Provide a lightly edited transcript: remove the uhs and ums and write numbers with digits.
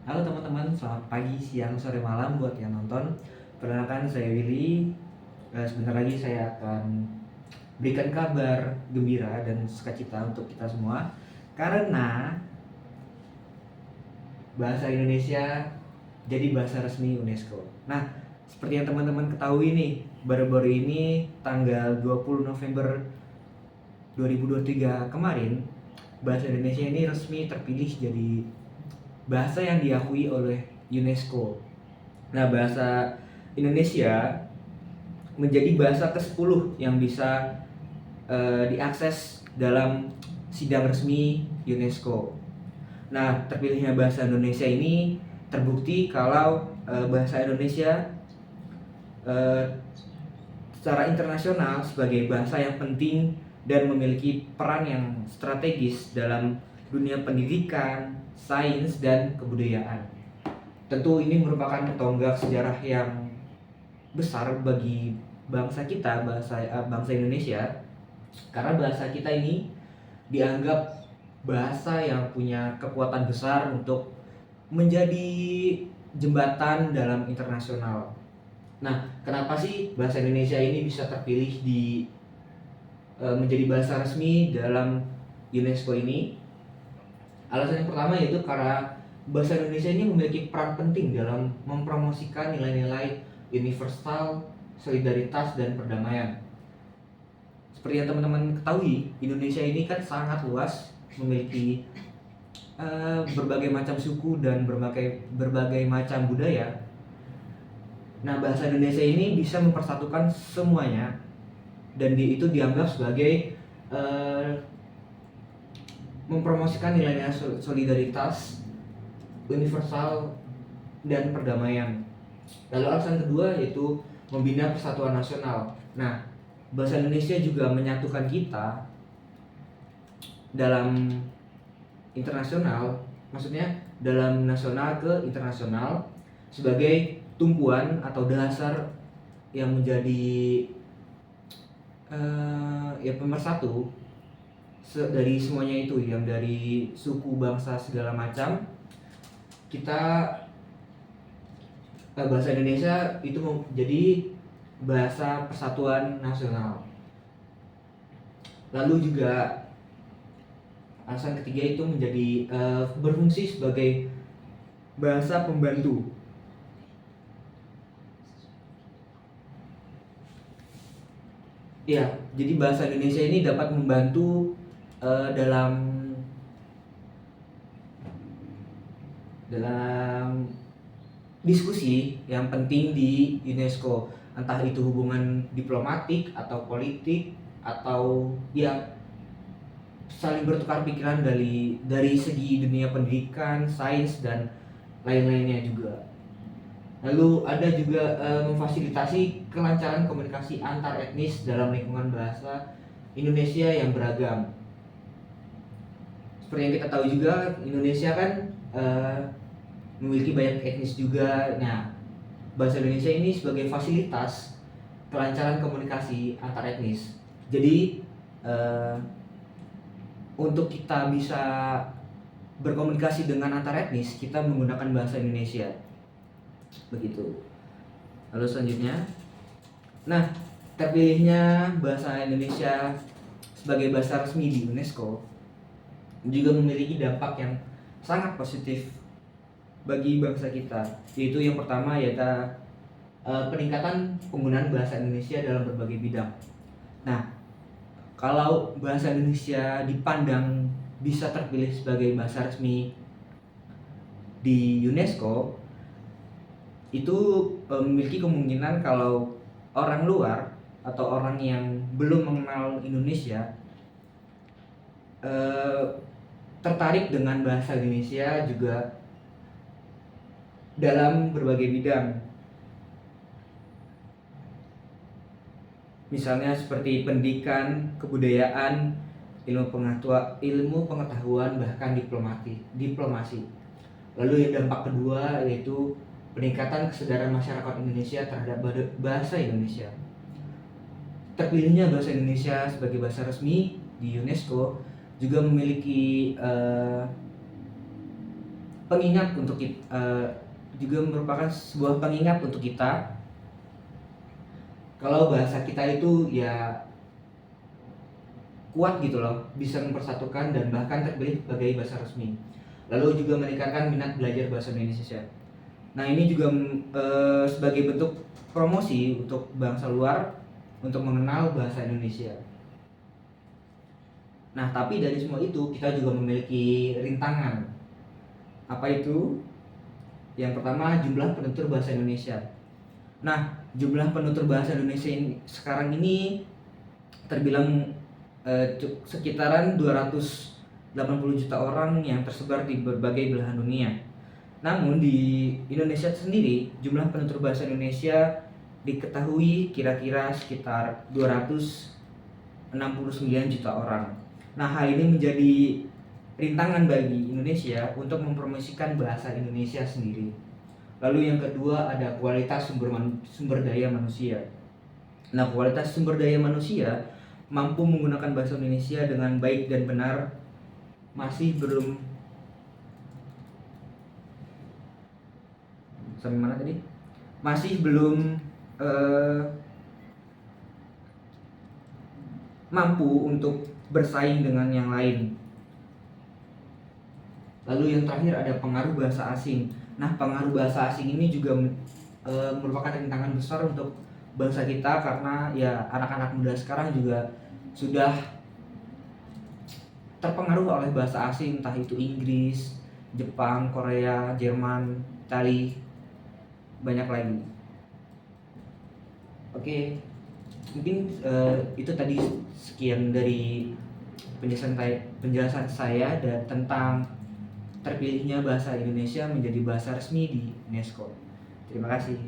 Halo teman-teman, selamat pagi, siang, sore, malam buat yang nonton. Perkenalkan saya Willy. Sebentar lagi saya akan berikan kabar gembira dan sukacita untuk kita semua karena bahasa Indonesia jadi bahasa resmi UNESCO. Nah, seperti yang teman-teman ketahui nih, baru-baru ini tanggal 20 November 2023 kemarin, bahasa Indonesia ini resmi terpilih jadi bahasa yang diakui oleh UNESCO. Nah, bahasa Indonesia menjadi bahasa ke-10 yang bisa diakses dalam sidang resmi UNESCO. Nah, terpilihnya bahasa Indonesia ini terbukti kalau bahasa Indonesia eh, secara internasional sebagai bahasa yang penting dan memiliki peran yang strategis dalam dunia pendidikan, sains, dan kebudayaan. Tentu ini merupakan tonggak sejarah yang besar bagi bangsa kita, bangsa Indonesia, karena bahasa kita ini dianggap bahasa yang punya kekuatan besar untuk menjadi jembatan dalam internasional. Nah, kenapa sih bahasa Indonesia ini bisa terpilih menjadi bahasa resmi dalam UNESCO ini? Alasan yang pertama yaitu karena bahasa Indonesia ini memiliki peran penting dalam mempromosikan nilai-nilai universal, solidaritas, dan perdamaian. Seperti yang teman-teman ketahui, Indonesia ini kan sangat luas, memiliki berbagai macam suku dan berbagai macam budaya. Nah, bahasa Indonesia ini bisa mempersatukan semuanya dan itu dianggap sebagai mempromosikan nilai-nilai solidaritas, universal, dan perdamaian. Lalu alasan kedua yaitu membina persatuan nasional. Nah, bahasa Indonesia juga menyatukan kita dalam internasional, maksudnya dalam nasional ke internasional sebagai tumpuan atau dasar yang menjadi pemersatu dari semuanya itu, yang dari suku, bangsa, segala macam. Kita bahasa Indonesia itu menjadi bahasa persatuan nasional. Lalu juga alasan ketiga itu menjadi berfungsi sebagai bahasa pembantu. Ya, jadi bahasa Indonesia ini dapat membantu dalam diskusi yang penting di UNESCO, entah itu hubungan diplomatik atau politik atau ya saling bertukar pikiran dari segi dunia pendidikan, sains, dan lain-lainnya juga. Lalu ada juga memfasilitasi kelancaran komunikasi antar etnis dalam lingkungan bahasa Indonesia yang beragam. Seperti yang kita tahu juga, Indonesia kan memiliki banyak etnis juga. Nah, bahasa Indonesia ini sebagai fasilitas kelancaran komunikasi antar etnis. Jadi untuk kita bisa berkomunikasi dengan antar etnis, kita menggunakan bahasa Indonesia. Begitu. Lalu selanjutnya, nah, terpilihnya bahasa Indonesia sebagai bahasa resmi di UNESCO juga memiliki dampak yang sangat positif bagi bangsa kita, yaitu yang pertama yaitu peningkatan penggunaan bahasa Indonesia dalam berbagai bidang. Nah, kalau bahasa Indonesia dipandang bisa terpilih sebagai bahasa resmi di UNESCO, itu memiliki kemungkinan kalau orang luar atau orang yang belum mengenal Indonesia tertarik dengan bahasa Indonesia juga dalam berbagai bidang. Misalnya seperti pendidikan, kebudayaan, ilmu pengetahuan, bahkan diplomasi. Lalu yang dampak kedua yaitu peningkatan kesadaran masyarakat Indonesia terhadap bahasa Indonesia. Terpilihnya bahasa Indonesia sebagai bahasa resmi di UNESCO juga memiliki pengingat untuk juga merupakan sebuah pengingat untuk kita kalau bahasa kita itu ya kuat gitu loh, bisa mempersatukan dan bahkan terpilih sebagai bahasa resmi. Lalu juga meningkatkan minat belajar bahasa Indonesia. Nah, ini juga sebagai bentuk promosi untuk bangsa luar untuk mengenal bahasa Indonesia. Nah, tapi dari semua itu kita juga memiliki rintangan. Apa itu? Yang pertama, jumlah penutur bahasa Indonesia. Nah, jumlah penutur bahasa Indonesia ini sekarang ini terbilang sekitaran 280 juta orang yang tersebar di berbagai belahan dunia. Namun di Indonesia sendiri, jumlah penutur bahasa Indonesia diketahui kira-kira sekitar 269 juta orang. Nah, hal ini menjadi rintangan bagi Indonesia untuk mempromosikan bahasa Indonesia sendiri. Lalu yang kedua ada kualitas sumber daya manusia. Nah, kualitas sumber daya manusia mampu menggunakan bahasa Indonesia dengan baik dan benar masih belum sampai mana tadi? Masih belum mampu untuk bersaing dengan yang lain. Lalu yang terakhir ada pengaruh bahasa asing. Nah, pengaruh bahasa asing ini juga merupakan rintangan besar untuk bangsa kita karena ya anak-anak muda sekarang juga sudah terpengaruh oleh bahasa asing, entah itu Inggris, Jepang, Korea, Jerman, Itali, banyak lagi. Oke, mungkin itu tadi sekian dari penjelasan saya tentang terpilihnya bahasa Indonesia menjadi bahasa resmi di UNESCO. Terima kasih.